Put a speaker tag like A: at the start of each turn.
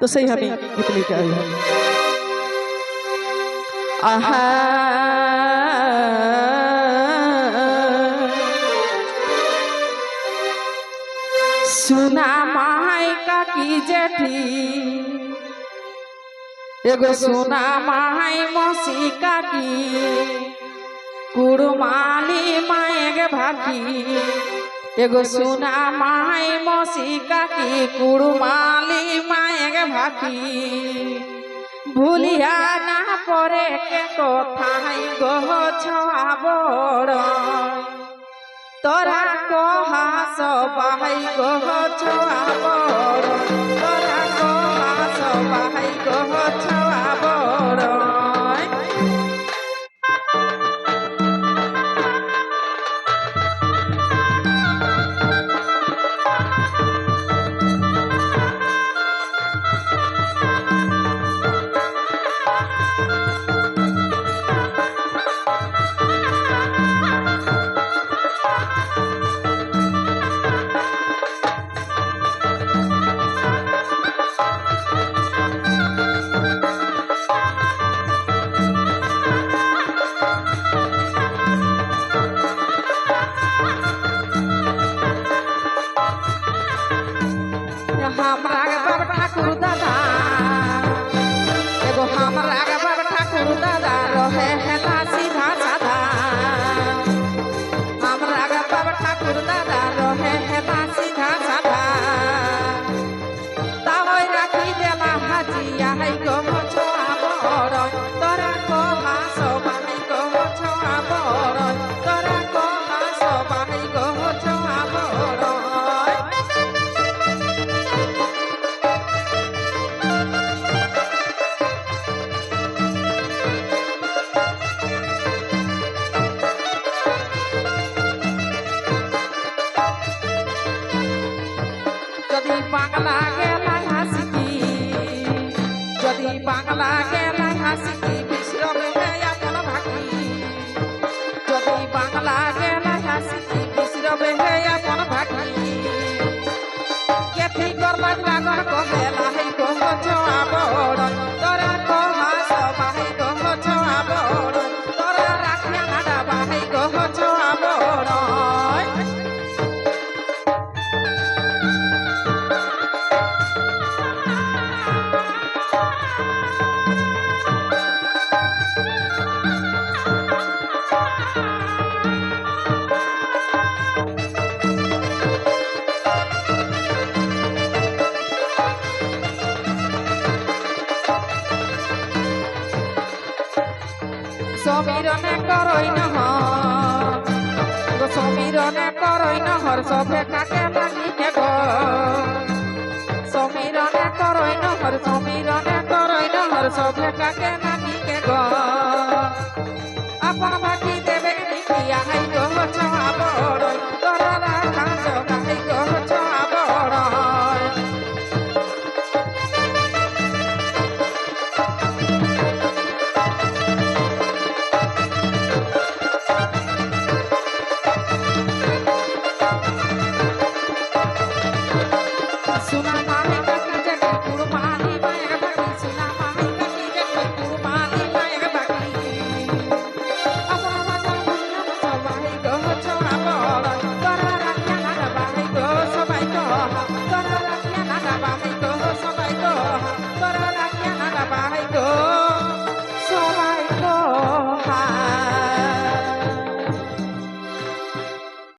A: तो सही हमें गीत लेके आई है। आहा सुना माई काकी जेठी एगो सुना माई मौसी काकी कुड़माली माए गे भाकी एगो सुना माई मौसी काकी कुड़माली माए गे भाकी भूलिया ना परे के कोथाई गो छवा बड़ तोरा कहा सबाई गो छवा बड़ तोरा कहा सबाई गो छवा बड़ हमरा गे बाबा ठाकुर दादा एगो हमरा गे बाबा ठाकुर दादा रहे है ना सीधा साधा हमरा गे बाबा ठाकुर दादा रहे है ना सीधा साधा तावई राखी देला हाजिया है गो छोआ बड़ तोरा को हासो बाई गो छोआ बड़ तोरा को हासो बाई गो छोआ बड़ যদি বাংলা গেলাই হাসিকি যদি বাংলা গেলাই হাসিকি বিশ্রমে আপন ভাকি যদি বাংলা গেলাই হাসিকি বিশ্রমে আপন ভাকি কেথি করবা লাগন কবেলা হেই গো ছোয়া বড় তোরা কহা সবাই গো ছোয়া বড় তোরা রাখিয়া নাডা বাই গো ছোয়া বড় সমীরনে করই নহর সমীরনে করই নহর সবে কাকে লাগিয়ে গো সমীরনে করই নহর সমীরনে করই নহর সবে কাকে লাগিয়ে গো